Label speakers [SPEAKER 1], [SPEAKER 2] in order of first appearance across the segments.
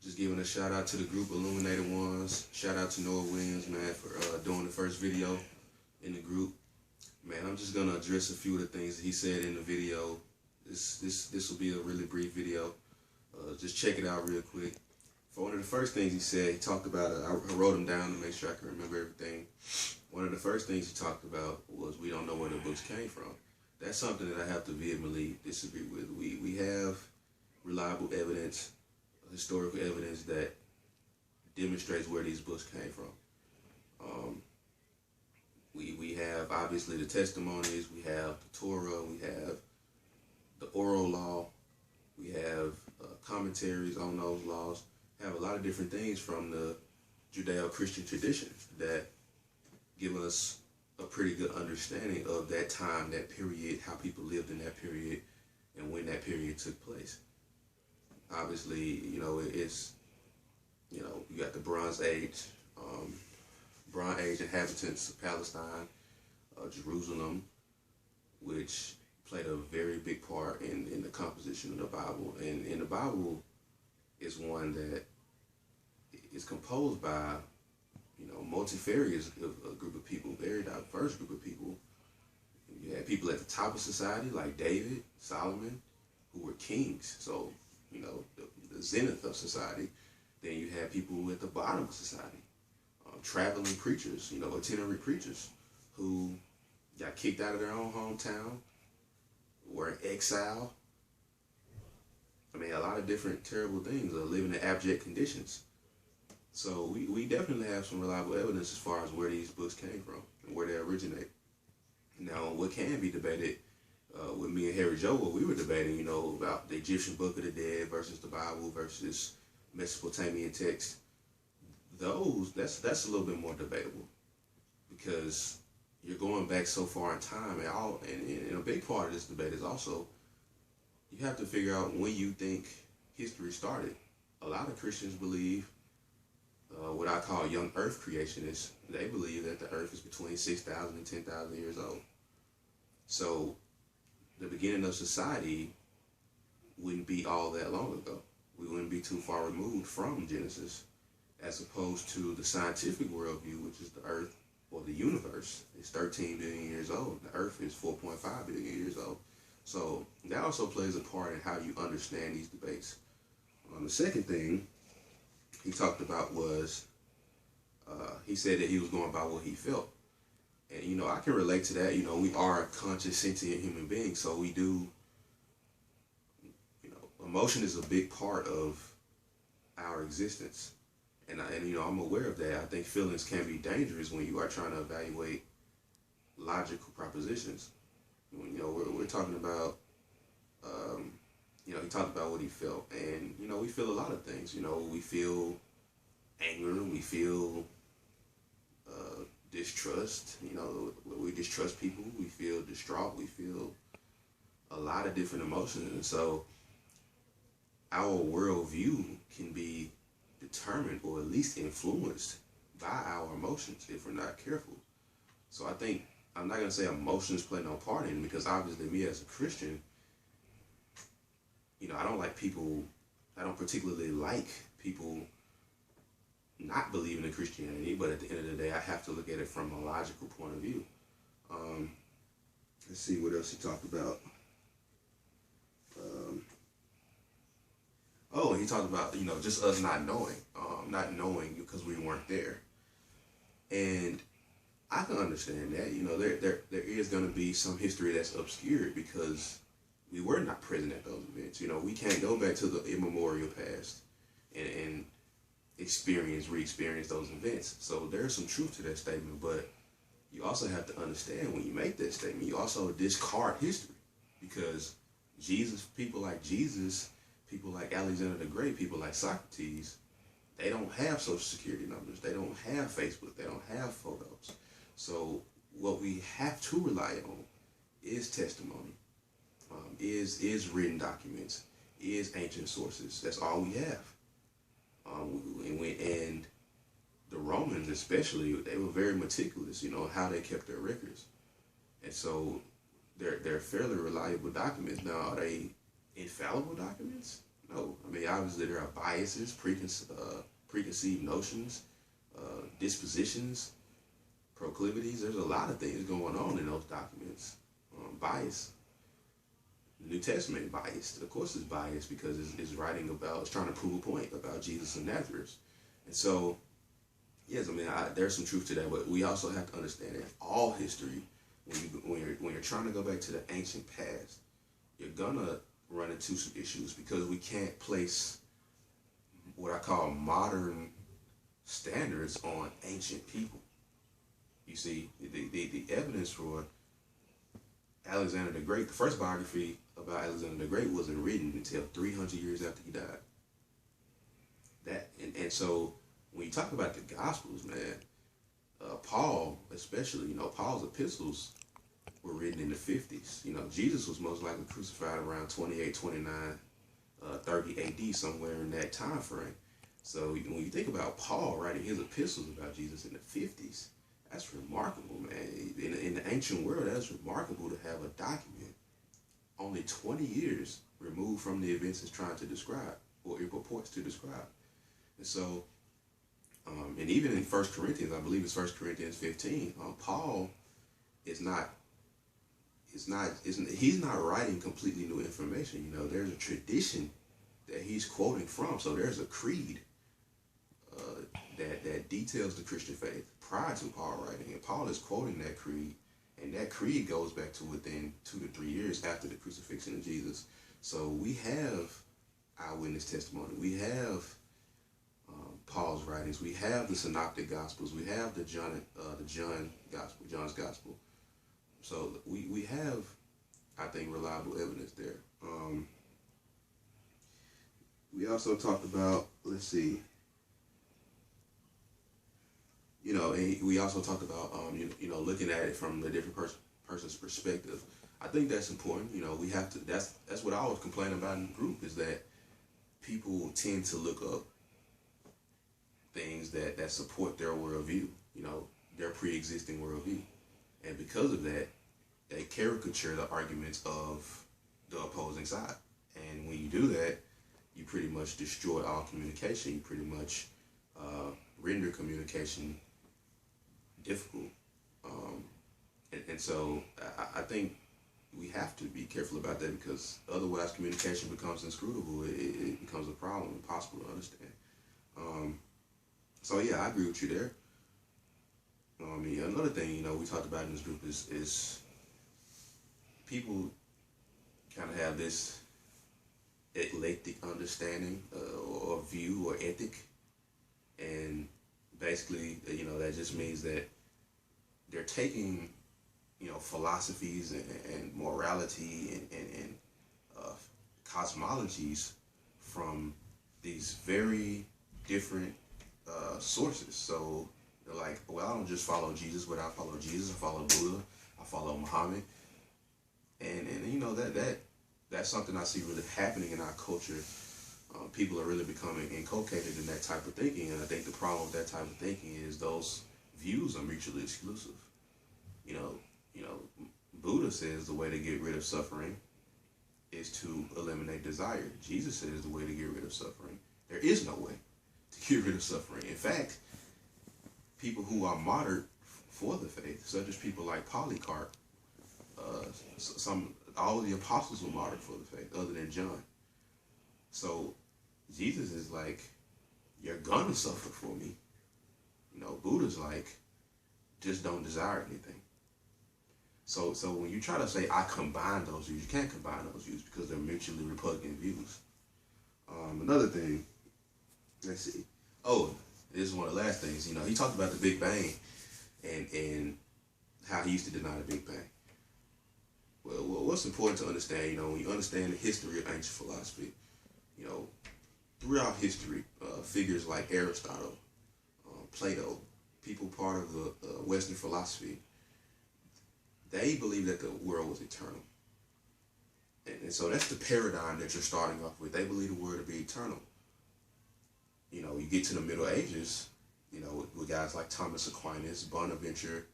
[SPEAKER 1] Just giving a shout out to the group Illuminated Ones. Shout out to Noah Williams, man, for doing the first video in the group. Man, I'm just gonna address a few of the things that he said in the video. This will be a really brief video. Just check it out real quick. For one of the first things he said, he talked about, I wrote them down to make sure I can remember everything. One of the first things he talked about was we don't know where the books came from. That's something that I have to vehemently disagree with. We have reliable evidence, historical evidence that demonstrates where these books came from. We have obviously the testimonies, we have the Torah, we have the oral law, we have commentaries on those laws. Have a lot of different things from the Judeo-Christian tradition that give us a pretty good understanding of that time, that period, how people lived in that period, and when that period took place. Obviously, you got the Bronze Age inhabitants of Palestine, Jerusalem, which played a very big part in the composition of the Bible. And the Bible is one that is composed by, multifarious a group of people, very diverse group of people. You had people at the top of society like David, Solomon, who were kings. So, the zenith of society. Then you had people at the bottom of society, traveling preachers, itinerant preachers who got kicked out of their own hometown, were in exile. I mean, a lot of different terrible things, living in abject conditions. So we definitely have some reliable evidence as far as where these books came from and where they originate. Now, what can be debated with me and Harry Joe, what we were debating, about the Egyptian Book of the Dead versus the Bible versus Mesopotamian text, that's a little bit more debatable because you're going back so far in time, and a big part of this debate is also you have to figure out when you think history started. A lot of Christians believe what I call young earth creationists. They believe that the earth is between 6,000 and 10,000 years old. So the beginning of society wouldn't be all that long ago. We wouldn't be too far removed from Genesis, as opposed to the scientific worldview, which is the earth or the universe is 13 billion years old. The earth is 4.5 billion years old. So that also plays a part in how you understand these debates. The second thing he talked about was, he said that he was going by what he felt. And, I can relate to that. We are conscious, sentient human beings, so we do, emotion is a big part of our existence. And I'm aware of that. I think feelings can be dangerous when you are trying to evaluate logical propositions. We're talking about, he talked about what he felt. And, we feel a lot of things. We feel anger, we feel distrust. We distrust people, we feel distraught, we feel a lot of different emotions. And so our worldview can be determined or at least influenced by our emotions if we're not careful. So I think, I'm not going to say emotions play no part in it, because obviously me as a Christian, I don't particularly like people not believing in Christianity, but at the end of the day, I have to look at it from a logical point of view. Let's see what else he talked about. He talked about, just us not knowing because we weren't there. And I can understand that. There is going to be some history that's obscured because we were not present at those events. We can't go back to the immemorial past and re-experience those events. So there's some truth to that statement, but you also have to understand when you make that statement, you also discard history, because people like Alexander the Great, people like Socrates, they don't have social security numbers, they don't have Facebook, they don't have photos. So what we have to rely on is testimony, is written documents, is ancient sources. That's all we have. And the Romans especially, they were very meticulous, how they kept their records. And so they're fairly reliable documents. Now, are they infallible documents? No, I mean obviously there are biases, preconceived notions, dispositions, proclivities. There's a lot of things going on in those documents. Bias. The New Testament biased. Of course, it's biased because it's writing about, it's trying to prove a point about Jesus of Nazareth. And so, yes, I mean, there's some truth to that, but we also have to understand that all history, when you're trying to go back to the ancient past, you're gonna run into some issues because we can't place what I call modern standards on ancient people. You see, the evidence for Alexander the Great, the first biography about Alexander the Great wasn't written until 300 years after he died. And so when you talk about the Gospels, man, Paul especially, Paul's epistles were written in the 50s. Jesus was most likely crucified around 28, 29, 30 AD, somewhere in that time frame. So when you think about Paul writing his epistles about Jesus in the 50s, that's remarkable, man. In the ancient world, that's remarkable to have a document only 20 years removed from the events it's trying to describe, or it purports to describe. And so, and even in 1 Corinthians, I believe it's 1 Corinthians 15, Paul he's not writing completely new information. There's a tradition that he's quoting from. So there's a creed that details the Christian faith prior to Paul writing. And Paul is quoting that creed, and that creed goes back to within 2 to 3 years after the crucifixion of Jesus. So we have eyewitness testimony. We have Paul's writings. We have the Synoptic Gospels. We have the John's Gospel. So we have, I think, reliable evidence there. We also talked about, let's see, we also talked about, looking at it from a different person's perspective. I think that's important. We have to, that's what I always complain about in the group, is that people tend to look up things that support their worldview, their pre-existing worldview. And because of that, they caricature the arguments of the opposing side. And when you do that, you pretty much destroy all communication. You pretty much render communication difficult. And so I think we have to be careful about that, because otherwise communication becomes inscrutable. It becomes a problem, impossible to understand. So yeah, I agree with you there. Another thing, we talked about in this group is people kind of have this eclectic understanding or view or ethic, and basically, that just means that they're taking, philosophies and morality and cosmologies from these very different sources. So they're like, well, I don't just follow Jesus, but I follow Jesus, I follow Buddha, I follow Muhammad. And that's something I see really happening in our culture. People are really becoming inculcated in that type of thinking, and I think the problem with that type of thinking is those views are mutually exclusive. Buddha says the way to get rid of suffering is to eliminate desire. Jesus says the way to get rid of suffering, there is no way to get rid of suffering. In fact, people who are martyred for the faith, such as people like Polycarp, all of the apostles were martyred for the faith, other than John. So Jesus is like, you're gonna suffer for me. Buddha's like, just don't desire anything. So when you try to say, I combine those views, you can't combine those views because they're mutually repugnant views. Another thing, let's see. Oh, this is one of the last things. He talked about the Big Bang and how he used to deny the Big Bang. Well, what's important to understand, when you understand the history of ancient philosophy, throughout history, figures like Aristotle, Plato, people part of the Western philosophy, they believe that the world was eternal. And so that's the paradigm that you're starting off with. They believe the world to be eternal. You get to the Middle Ages, with guys like Thomas Aquinas, Bonaventure,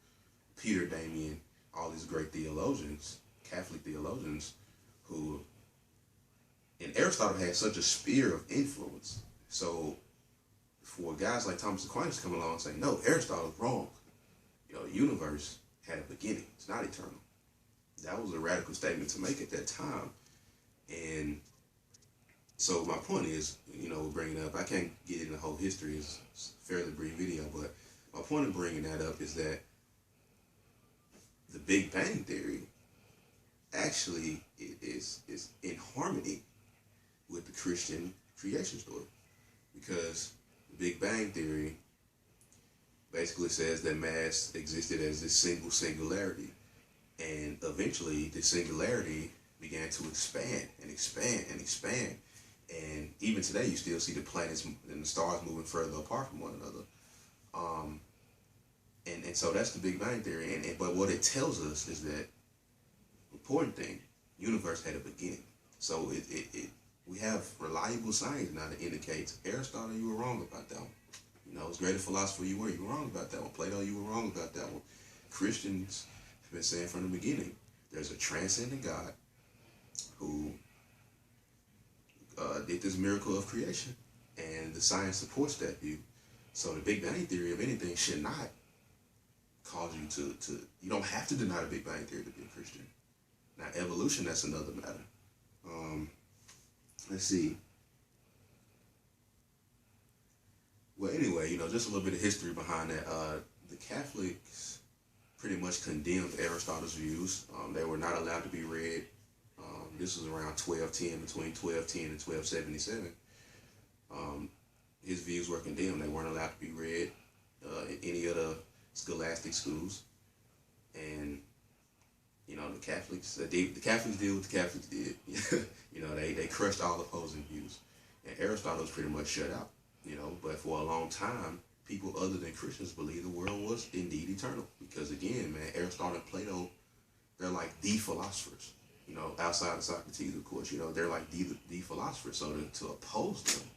[SPEAKER 1] Peter Damian, all these great theologians, Catholic theologians, who And Aristotle had such a sphere of influence. So for guys like Thomas Aquinas to come along and say, no, Aristotle's wrong. The universe had a beginning. It's not eternal. That was a radical statement to make at that time. And so my point is, bringing up, I can't get into the whole history. It's a fairly brief video, but my point of bringing that up is that the Big Bang Theory actually is in harmony with the Christian creation story, because the Big Bang Theory basically says that mass existed as this singularity, and eventually the singularity began to expand and expand and expand, and even today you still see the planets and the stars moving further apart from one another. And so that's the Big Bang Theory, but what it tells us is that important thing, universe had a beginning. So we have reliable science now that indicates Aristotle, you were wrong about that one. As great a philosopher you were wrong about that one. Plato, you were wrong about that one. Christians have been saying from the beginning, there's a transcendent God who did this miracle of creation, and the science supports that view. So the Big Bang Theory, if anything, should not cause you to you don't have to deny the Big Bang Theory to be a Christian. Now evolution, that's another matter. Let's see. Well, anyway, just a little bit of history behind that. The Catholics pretty much condemned Aristotle's views. They were not allowed to be read. This was around 1210, between 1210 and 1277. His views were condemned. They weren't allowed to be read in any other scholastic schools. And the Catholics did what the Catholics did. They crushed all opposing views, and Aristotle was pretty much shut out. But for a long time, people other than Christians believed the world was indeed eternal, because again, man, Aristotle and Plato, they're like the philosophers. Outside of Socrates, of course, they're like the philosophers. So to oppose them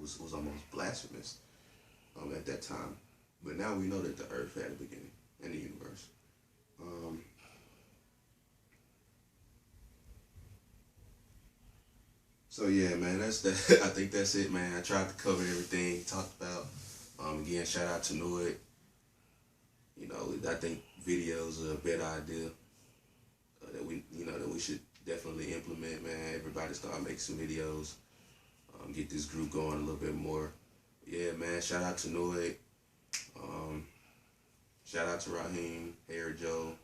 [SPEAKER 1] was almost blasphemous at that time. But now we know that the earth had a beginning and the universe. So yeah, man, that's that. I think that's it, man. I tried to cover everything, talked about. Again, shout out to Noid. I think videos are a better idea that we should definitely implement, man. Everybody start making some videos. Get this group going a little bit more. Yeah, man. Shout out to Noid. Shout out to Raheem, Hair Joe,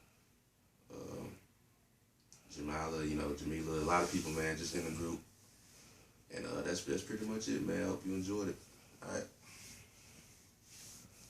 [SPEAKER 1] Jamila. Jamila. A lot of people, man, just in the group. And that's pretty much it, man. I hope you enjoyed it. All right.